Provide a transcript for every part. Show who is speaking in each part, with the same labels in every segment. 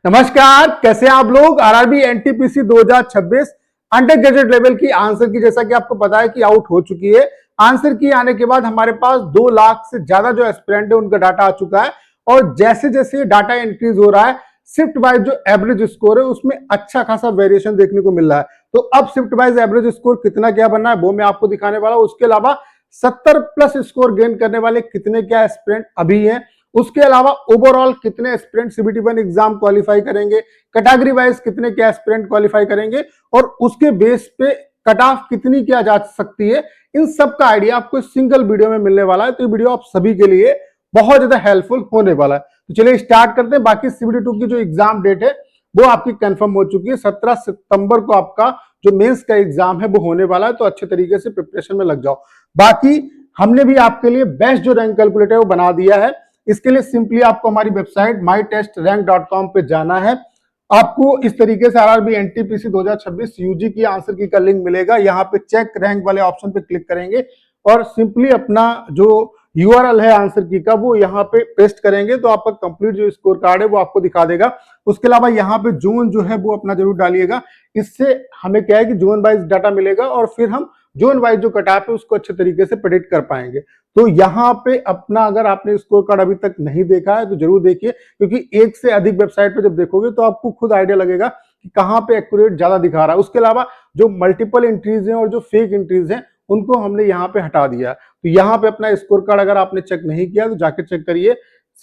Speaker 1: नमस्कार, कैसे हैं आप लोग। RRB NTPC 2026 under graduate level की आंसर की जैसा कि आपको पता है कि आउट हो चुकी है। आंसर की आने के बाद हमारे पास 2 लाख से ज्यादा जो एस्पिरेंट है उनका डाटा आ चुका है और जैसे जैसे डाटा इंक्रीज हो रहा है शिफ्ट वाइज जो एवरेज स्कोर है उसमें अच्छा खासा वेरिएशन देखने को मिल रहा है। तो अब शिफ्ट वाइज एवरेज स्कोर कितना क्या बनना है वो मैं आपको दिखाने वाला हूं। उसके अलावा 70 प्लस स्कोर गेन करने वाले कितने क्या एस्पिरेंट अभी हैं, उसके अलावा ओवरऑल कितने एस्पिरेंट CBT1 एग्जाम क्वालिफाई करेंगे, कैटेगरी वाइज कितने क्या एस्पिरेंट क्वालिफाई करेंगे और उसके बेस पे कट ऑफ कितनी क्या जा सकती है, इन सब का आइडिया आपको सिंगल वीडियो में मिलने वाला है। तो ये वीडियो आप सभी के लिए बहुत ज्यादा हेल्पफुल होने वाला है। तो चलिए स्टार्ट करते हैं। बाकी CBT2 की जो एग्जाम डेट है वो आपकी कंफर्म हो चुकी है। 17 सितंबर को आपका जो मेंस का एग्जाम है वो होने वाला है, तो अच्छे तरीके से प्रिपरेशन में लग जाओ। बाकी हमने भी आपके लिए बेस्ट जो रैंक कैलकुलेटर है वो बना दिया है। इसके लिए सिंपली आपको हमारी वेबसाइट mytestrank.com पे जाना है। आपको इस तरीके से आरआरबी एनटीपीसी 2026 यूजी की आंसर की का लिंक मिलेगा। यहाँ पे चेक रैंक वाले ऑप्शन पे क्लिक करेंगे और सिंपली अपना जो यूआरएल है आंसर की का वो यहाँ पे पेस्ट करेंगे तो आपका कंप्लीट जो स्कोर कार्ड है वो आपको दिखा देगा। उसके अलावा यहाँ पे जोन जो है वो अपना जरूर डालिएगा। इससे हमें क्या है कि जोन वाइज डाटा मिलेगा और फिर हम जोन वाइज जो कट ऑफ है उसको अच्छे तरीके से प्रेडिक्ट कर पाएंगे। तो यहाँ पे अपना अगर आपने स्कोर कार्ड अभी तक नहीं देखा है तो जरूर देखिए, क्योंकि एक से अधिक वेबसाइट पे जब देखोगे तो आपको खुद आइडिया लगेगा कि कहाँ पे एक्यूरेट ज्यादा दिखा रहा है। उसके अलावा जो मल्टीपल एंट्रीज हैं और जो फेक एंट्रीज हैं उनको हमने यहाँ पे हटा दिया। तो यहाँ पे अपना स्कोर कार्ड अगर आपने चेक नहीं किया तो जाके चेक करिए।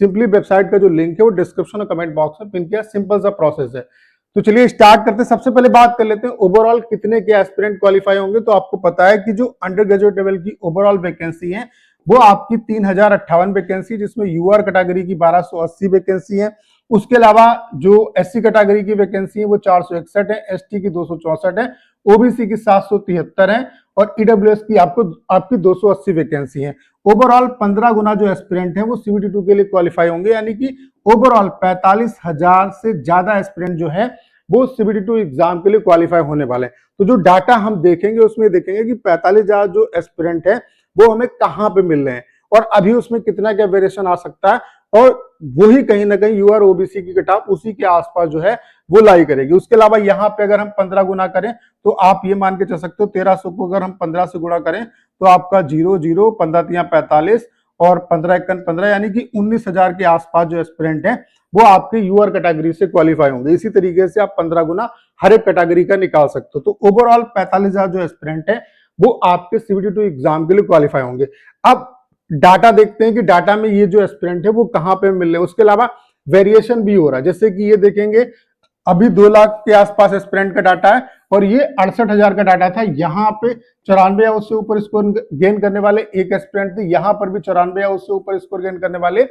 Speaker 1: सिंपली वेबसाइट का जो लिंक है वो डिस्क्रिप्शन और कमेंट बॉक्स में पिन किया। सिंपल सा प्रोसेस है। तो चलिए स्टार्ट करते हैं। सबसे पहले बात कर लेते हैं ओवरऑल कितने के एस्पिरेंट क्वालिफाई होंगे। तो आपको पता है कि जो अंडर ग्रेजुएट लेवल की ओवरऑल वैकेंसी है वो आपकी 3058 वैकेंसी, जिसमें यूआर कैटेगरी की 1280 वैकेंसी है। उसके अलावा जो एससी कैटेगरी की वैकेंसी है वो 461 है, एसटी की 264 है, ओबीसी की 773 है और ईडब्ल्यूएस की आपकी 280 वैकेंसी है। ओवरऑल 15 गुना जो एस्पिरेंट है वो CBT2 के लिए क्वालिफाई होंगे, यानी कि ओवरऑल 45,000 से ज्यादा एस्पिरेंट जो है वो CBT2 एग्जाम के लिए क्वालिफाई होने वाले हैं। तो जो डाटा हम देखेंगे उसमें देखेंगे कि 45,000 जो एस्पिरेंट है वो हमें कहां पे मिल रहे हैं और अभी उसमें कितना क्या वेरिएशन आ सकता है, और वही कहीं ना कहीं यूआर ओबीसी की कट ऑफ उसी के आसपास जो है वो लाई करेगी। उसके अलावा यहाँ पे अगर हम 15 गुना करें तो आप ये मान के चल सकते हो 1300 को अगर हम 15 से गुणा करें तो आपका 00 15 45 और 15 1 15 यानी कि 19,000 के आसपास जो एस्पिरेंट है वो आपके यूआर कैटेगरी से क्वालिफाई होंगे। इसी तरीके से आप 15 गुना हर एक कैटेगरी का निकाल सकते हो। तो ओवरऑल 45,000 जो एस्पिरेंट है वो आपके CBT2 एग्जाम के लिए क्वालिफाई होंगे। अब डाटा देखते हैं कि डाटा में ये जो एस्पिरेंट है वो कहां पे मिल रहे हैं। उसके अलावा वेरिएशन भी हो रहा है, जैसे कि ये देखेंगे अभी 2 लाख के आसपास एस्पिरेंट का डाटा है और ये 68,000 का डाटा था। यहाँ पे 94 या उससे ऊपर स्कोर गेन करने वाले एक एस्पिरेंट थे, यहाँ पर भी 94 या उससे ऊपर स्कोर गेन करने वाले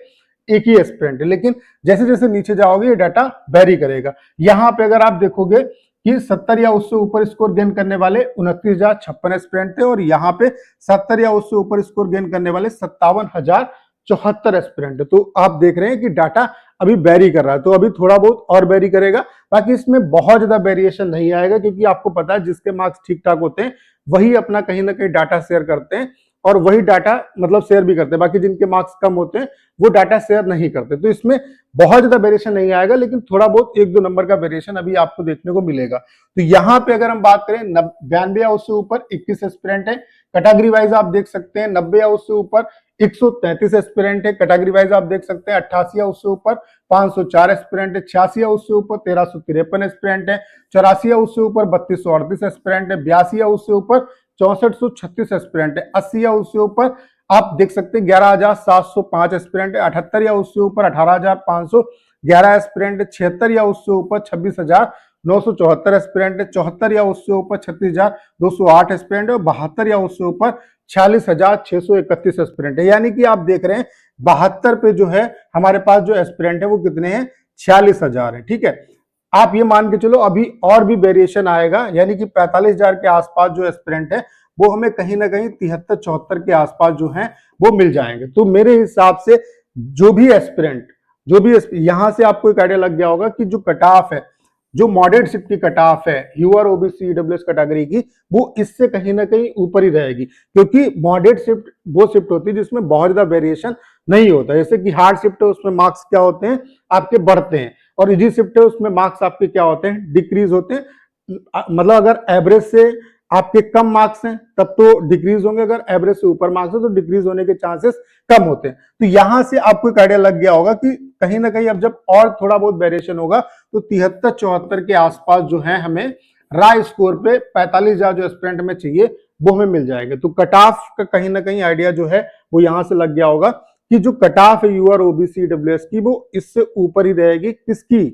Speaker 1: एक ही एस्पिरेंट है। लेकिन जैसे जैसे नीचे जाओगे ये डाटा वेरी करेगा। यहाँ पे अगर आप देखोगे कि 70 या उससे ऊपर स्कोर गेन करने वाले 29,056 एस्पिरेंट थे और यहाँ पे 70 या उससे ऊपर स्कोर गेन करने वाले 57,074 एस्पिरेंट है। तो आप देख रहे हैं कि डाटा अभी वेरी कर रहा है, तो अभी थोड़ा बहुत और वेरी करेगा। बाकी इसमें बहुत ज्यादा वेरिएशन नहीं आएगा, क्योंकि आपको पता है जिसके मार्क्स ठीक ठाक होते हैं वही अपना कहीं ना कहीं डाटा शेयर करते हैं और वही डाटा मतलब शेयर भी करते हैं। बाकी जिनके मार्क्स कम होते हैं वो डाटा शेयर नहीं करते। तो इसमें बहुत ज्यादा वेरिएशन नहीं आएगा, लेकिन थोड़ा बहुत 1-2 नंबर का वेरिएशन अभी आपको देखने को मिलेगा। तो यहाँ पे अगर हम बात करें 92 या उससे ऊपर 21 एस्पिरेंट है। कैटेगरी वाइज आप देख सकते हैं 90 या उससे ऊपर 133 एस्पिरेंट है। कैटेगरी वाइज आप देख सकते हैं 88 या उससे ऊपर 504 एस्पिरेंट है। 86 या उससे ऊपर 1353 एस्पिरेंट है। 84 या उससे ऊपर 3238 एस्पिरेंट है। 82 या उससे ऊपर 6436 एस्पिरेंट है। 80 या उससे ऊपर आप देख सकते हैं 11,705 एस्पिरेंट है। 78 या उससे ऊपर 18,511 एस्पिरेंट है। 76 या उससे ऊपर 26,974 एस्पिरेंट है। 74 या उससे ऊपर 36,208 एस्पिरेंट है और 72 या उससे ऊपर 46,631 एस्पिरेंट है। यानी कि आप देख रहे हैं 72 पे जो है हमारे पास जो एस्पिरेंट है वो कितने हैं, 46,000 है। ठीक है, आप ये मान के चलो अभी और भी वेरिएशन आएगा, यानी कि 45,000 के आसपास जो एस्पिरेंट है वो हमें कहीं ना कहीं 73-74 के आसपास जो है वो मिल जाएंगे। तो मेरे हिसाब से जो भी एस्पिरेंट यहां से आपको एक आइडिया लग गया होगा कि जो कट ऑफ है, जो मॉडरेट शिफ्ट की कट ऑफ है यूआर ओबीसी ईडब्ल्यूएस कैटेगरी की, वो इससे कहीं ना कहीं ऊपर ही रहेगी, क्योंकि मॉडरेट शिफ्ट वो शिफ्ट होती है जिसमें बहुत ज्यादा वेरिएशन नहीं होता। जैसे कि हार्ड शिफ्ट है उसमें मार्क्स क्या होते हैं आपके बढ़ते हैं, और इजी शिफ्ट है उसमें मार्क्स आपके क्या होते हैं, डिक्रीज होते हैं। मतलब अगर एवरेज से आपके कम मार्क्स हैं तब तो डिक्रीज होंगे, अगर एवरेज से ऊपर मार्क्स है तो डिक्रीज होने के चांसेस कम होते हैं। तो यहां से आपको एक आइडिया लग गया होगा कि कहीं ना कहीं अब जब और थोड़ा बहुत वेरिएशन होगा तो 73-74 के आसपास जो है हमें राय स्कोर पे 45,000 जो एस्पिरेंट में चाहिए वो हमें मिल जाएंगे। तो कट ऑफ का कहीं ना कहीं आइडिया जो है वो यहां से लग गया होगा कि जो कट ऑफ है यूआर ओबीसी डब्ल्यूएस की वो इससे ऊपर ही रहेगी, किसकी,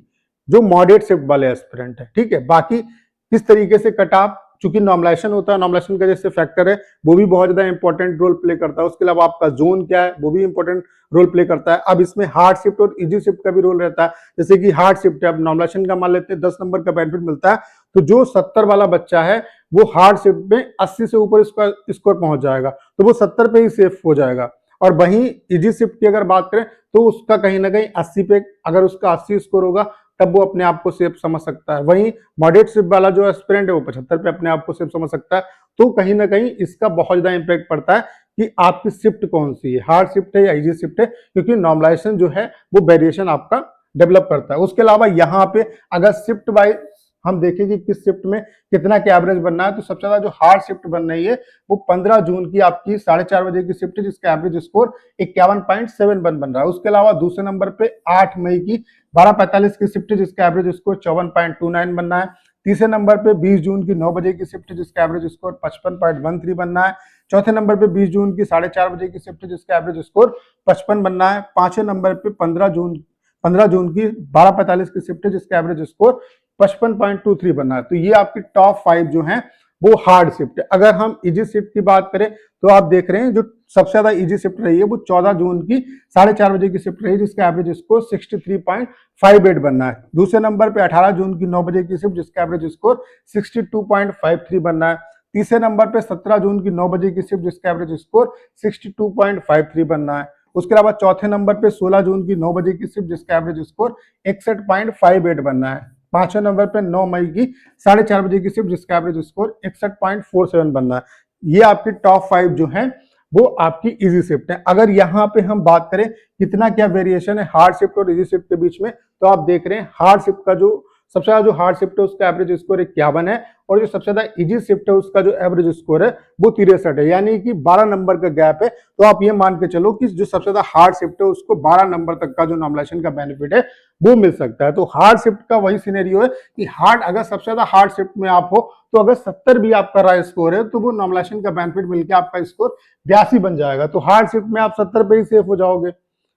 Speaker 1: जो मॉडरेट शिफ्ट वाले एस्पिरेंट है। ठीक है, बाकी किस तरीके से कट ऑफ, चूंकि नॉर्मलाइजेशन होता है, नॉर्मलाइजेशन का जैसे फैक्टर है वो भी बहुत ज्यादा इंपॉर्टेंट रोल प्ले करता है। उसके अलावा आपका जोन क्या है वो भी इंपॉर्टेंट रोल प्ले करता है। अब इसमें हार्ड शिफ्ट और इजी शिफ्ट का भी रोल रहता है। जैसे कि हार्ड शिफ्ट है, अब नॉर्मलाइजेशन का मान लेते हैं 10 नंबर का बेनिफिट मिलता है, तो जो 70 वाला बच्चा है वो हार्ड शिफ्ट में 80 से ऊपर इसका स्कोर पहुंच जाएगा, तो वो 70 पे ही सेफ हो जाएगा। और वहीं इजी शिफ्ट की अगर बात करें तो उसका कहीं ना कहीं 80 पे, अगर उसका 80 स्कोर होगा तब वो अपने आप को सेफ समझ सकता है। वहीं मॉडरेट शिफ्ट वाला जो एस्पिरेंट है वो 75 पे अपने आप को सेफ समझ सकता है। तो कहीं ना कहीं इसका बहुत ज्यादा इंपैक्ट पड़ता है कि आपकी शिफ्ट कौन सी है, हार्ड शिफ्ट है या इजी शिफ्ट है, क्योंकि नॉर्मलाइजेशन जो है वो वेरिएशन आपका डेवलप करता है। उसके अलावा यहाँ पे अगर शिफ्ट वाइज हम देखें कि किस शिफ्ट में कितना क्या एवरेज बनना है, तो सबसे ज्यादा जो हार्ड शिफ्ट बन रही है वो 15 जून की आपकी 4:30 बजे की शिफ्ट है, जिसका एवरेज स्कोर 51.71 बन रहा है। उसके अलावा दूसरे नंबर पे 8 मई की 12:45 की शिफ्ट है, जिसका एवरेज स्कोर 54.29 बनना है। तीसरे नंबर पे 20 जून की 9 बजे की शिफ्ट है, जिसका एवरेज स्कोर 55.13 बनना है। चौथे नंबर पे 20 जून की 4:30 बजे की शिफ्ट है, जिसका एवरेज स्कोर 55 बनना है। पांचवें नंबर पे 15 जून की 12:45 की शिफ्ट है, जिसका एवरेज स्कोर 55.23 बनना है। तो ये आपकी टॉप 5 जो है वो हार्ड शिफ्ट है। अगर हम इजी शिफ्ट की बात करें तो आप देख रहे हैं जो सबसे ज्यादा इजी शिफ्ट रही है वो 14 जून की 4:30 बजे की शिफ्ट रही है, जिसका एवरेज स्कोर 63.58 बनना है। दूसरे नंबर पे 18 जून की 9 बजे की शिफ्ट, जिसका एवरेज स्कोर 62.53 बनना है। तीसरे नंबर पे 17 जून की 9 बजे की शिफ्ट, जिसका एवरेज स्कोर 62.53 बनना है। उसके अलावा चौथे नंबर पे 16 जून की 9 बजे की शिफ्ट, जिसका एवरेज स्कोर 61.58 बनना है। पांचवें नंबर पे 9 मई की 4:30 बजे की शिफ्ट, जिसका एवरेज स्कोर 61.47 बनना है। ये आपकी टॉप 5 जो है वो आपकी इजी शिफ्ट है। अगर यहाँ पे हम बात करें कितना क्या वेरिएशन है हार्ड शिफ्ट और इजी शिफ्ट के बीच में, तो आप देख रहे हैं हार्ड शिफ्ट का जो सबसे ज्यादा जो हार्ड शिफ्ट है उसका एवरेज स्कोर 51 है, और जो सबसे ज्यादा इजी शिफ्ट है उसका जो एवरेज स्कोर है वो 63 है, यानी कि 12 नंबर का गैप है। तो आप ये मान के चलो कि जो सबसे ज्यादा हार्ड शिफ्ट है उसको 12 नंबर तक का जो नॉर्मलाइजेशन का बेनिफिट है वो मिल सकता है। तो हार्ड शिफ्ट का वही सिनेरियो है कि हार्ड, अगर सबसे ज्यादा हार्ड शिफ्ट में आप हो तो अगर 70 भी आपका राय स्कोर है तो वो नॉर्मलाइजेशन का बेनिफिट मिलकर आपका स्कोर 82 बन जाएगा। तो हार्ड शिफ्ट में आप 70 पे ही सेफ हो जाओगे।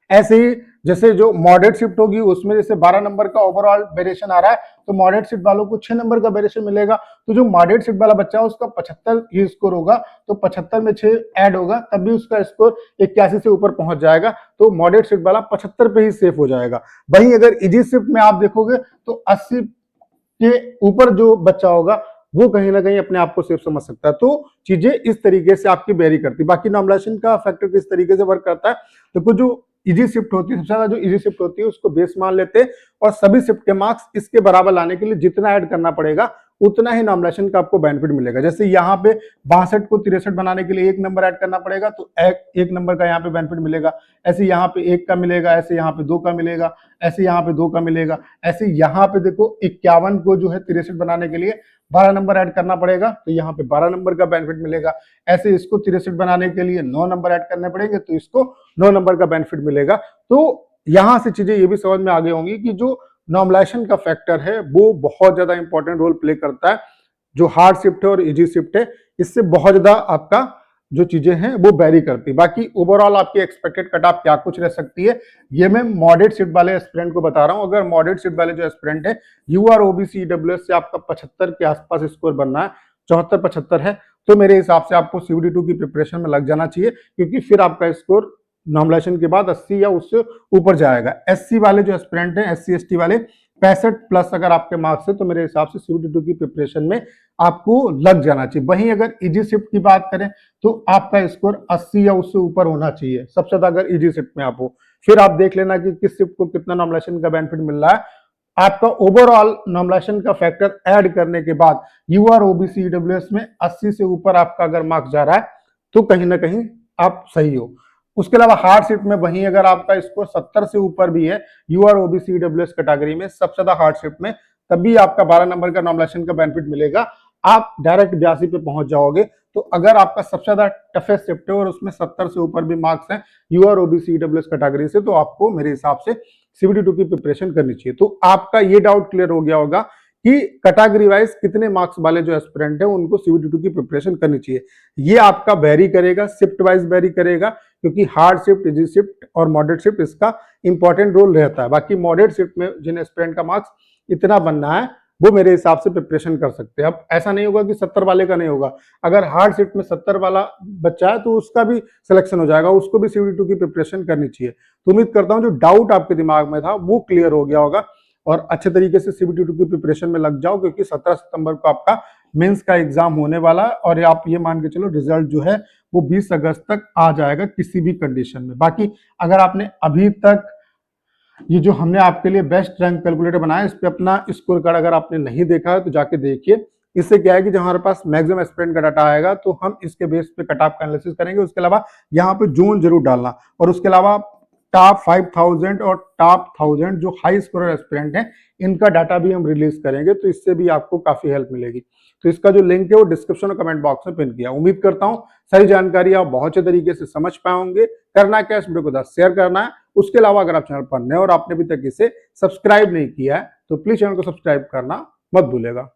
Speaker 1: ऐसे ही जैसे जो मॉडरेट शिफ्ट होगी उसमें जैसे 12 नंबर का ओवरऑल वेरिएशन आ रहा है, तो मॉडरेट शिफ्ट वालों को 6 नंबर का वेरिएशन मिलेगा। तो जो मॉडरेट शिफ्ट वाला बच्चा है उसका 75 ही स्कोर होगा, तो 75 में 6 ऐड होगा तब भी उसका स्कोर 81 से ऊपर पहुंच जाएगा। तो मॉडरेट शिफ्ट वाला 75 पे ही सेफ हो जाएगा। वहीं अगर इजी शिफ्ट में आप देखोगे तो 80 के ऊपर जो बच्चा होगा वो कहीं ना कहीं अपने आप को सेफ समझ सकता है। तो चीजें इस तरीके से आपकी वेरी करती है। बाकी नॉर्मलाइजेशन का फैक्टर किस तरीके से वर्क करता है, तो कुछ जो इजी शिफ्ट होती है, सबसे ज्यादा जो इजी शिफ्ट होती है उसको बेस मान लेते हैं, और सभी शिफ्ट के मार्क्स इसके बराबर लाने के लिए जितना ऐड करना पड़ेगा उतना ही नॉर्मलाइजेशन का आपको बेनिफिट मिलेगा। जैसे यहाँ पे 62 को 63 बनाने के लिए 1 नंबर ऐड करना पड़ेगा, तो एक नंबर का यहाँ पे बेनिफिट मिलेगा। ऐसे यहाँ पे 1 का मिलेगा, ऐसे यहाँ पे 2 का मिलेगा, ऐसे यहाँ पे 2 का मिलेगा। ऐसे यहाँ पे देखो 51 को जो है 63 बनाने के लिए 12 नंबर ऐड करना पड़ेगा, तो यहाँ पे 12 नंबर का बेनिफिट मिलेगा। ऐसे इसको 63 बनाने के लिए 9 नंबर ऐड करने पड़ेंगे, तो इसको 9 नंबर का बेनिफिट मिलेगा। तो यहां से चीजें ये भी समझ में आ गई होंगी कि जो नॉर्मलाइजेशन का फैक्टर है वो बहुत ज्यादा इंपॉर्टेंट रोल प्ले करता है। जो हार्ड शिफ्ट है और इजी शिफ्ट है इससे बहुत ज्यादा आपका जो चीजें हैं वो वेरी करती है। बाकी ओवरऑल आपकी एक्सपेक्टेड कट ऑफ क्या कुछ रह सकती है ये मैं मॉडरेट शिफ्ट वाले एस्पिरेंट को बता रहा हूं। अगर मॉडरेट शिफ्ट वाले जो एस्पिरेंट है यूआर ओबीसी डब्ल्यूएस से आपका 75 के आसपास स्कोर बनना है, 74-75 है, तो मेरे हिसाब से आपको CBT2 की प्रिपरेशन में लग जाना चाहिए, क्योंकि फिर आपका स्कोर नॉर्मलाइजेशन के बाद 80 या उससे ऊपर जाएगा। एससी वाले जो एस्पिरेंट हैं, SC ST वाले 65 प्लस अगर आपके मार्क्स है तो मेरे हिसाब से CBT2 की प्रिपरेशन में आपको लग जाना चाहिए। वहीं अगर इजी शिफ्ट की बात करें तो आपका स्कोर 80 या उससे ऊपर होना चाहिए सबसे ज्यादा, अगर इजी शिफ्ट में आप हो। फिर आप देख लेना कि किस शिफ्ट को कितना नॉर्मलाइजेशन का बेनिफिट मिल रहा है। आपका ओवरऑल नॉर्मलाइजेशन का फैक्टर ऐड करने के बाद यूआर ओबीसी ईडब्ल्यूएस में 80 से ऊपर आपका अगर मार्क्स जा रहा है तो कहीं ना कहीं आप सही हो। उसके अलावा हार्ड शिफ्ट में वहीं अगर आपका स्कोर 70 से ऊपर भी है, you are OBC EWS category में सबसे ज्यादा हार्ड शिफ्ट में, तब भी आपका 12 नंबर का नॉमिनेशन का बेनिफिट मिलेगा, आप डायरेक्ट 82 पे पहुंच जाओगे। तो अगर आपका सबसे ज्यादा टफेस्ट शिफ्ट है और उसमें 70 से ऊपर भी मार्क्स हैं you are OBC EWS category से, तो आपको मेरे हिसाब से CBT2 की प्रिपरेशन करनी चाहिए। तो आपका ये डाउट क्लियर हो गया होगा कि कैटेगरी वाइज कितने मार्क्स वाले जो एस्पिरेंट है उनको CBT2 की प्रिपरेशन करनी चाहिए। ये आपका वेरी करेगा, शिफ्ट वाइज वेरी करेगा, क्योंकि हार्ड शिफ्ट, इजी शिफ्ट और मॉडरेट शिफ्ट इसका इंपॉर्टेंट रोल रहता है। बाकी मॉडरेट शिफ्ट में जिन एस्पिरेंट का मार्क्स इतना बनना है वो मेरे हिसाब से प्रिपरेशन कर सकते हैं। अब ऐसा नहीं होगा कि 70 वाले का नहीं होगा, अगर हार्ड शिफ्ट में 70 वाला बच्चा है तो उसका भी सिलेक्शन हो जाएगा, उसको भी CBT2 की प्रिपरेशन करनी चाहिए। तो उम्मीद करता हूं जो डाउट आपके दिमाग में था वो क्लियर हो गया होगा और अच्छे तरीके से CBT2 की प्रिपरेशन में लग जाओ, क्योंकि 17 सितंबर को आपका मेंस का एग्जाम होने वाला है और आप ये मान के चलो रिजल्ट जो है वो 20 अगस्त तक आ जाएगा किसी भी कंडीशन में। बाकी अगर आपने अभी तक ये जो हमने आपके लिए बेस्ट रैंक कैलकुलेटर बनाया इस पे अपना स्कोर कार्ड अगर आपने नहीं देखा है तो जाके देखिए। इससे क्या है कि जब हमारे पास मैक्सिमम एस्पिरेंट का डाटा आएगा तो हम इसके बेस पे कट ऑफ का एनालिसिस करेंगे। उसके अलावा यहाँ पे जोन जरूर डालना, और उसके अलावा टॉप 5000 और टॉप 1000 जो हाई स्कोरर एस्पिरेंट हैं इनका डाटा भी हम रिलीज करेंगे, तो इससे भी आपको काफी हेल्प मिलेगी। तो इसका जो लिंक है वो डिस्क्रिप्शन और कमेंट बॉक्स में पिन किया। उम्मीद करता हूँ सारी जानकारी आप बहुत अच्छे तरीके से समझ पाओगे। करना क्या, इस वीडियो को शेयर करना है। उसके अलावा अगर आप चैनल पर नए और आपने अभी तक इसे सब्सक्राइब नहीं किया है तो प्लीज चैनल को सब्सक्राइब करना मत भूलेगा।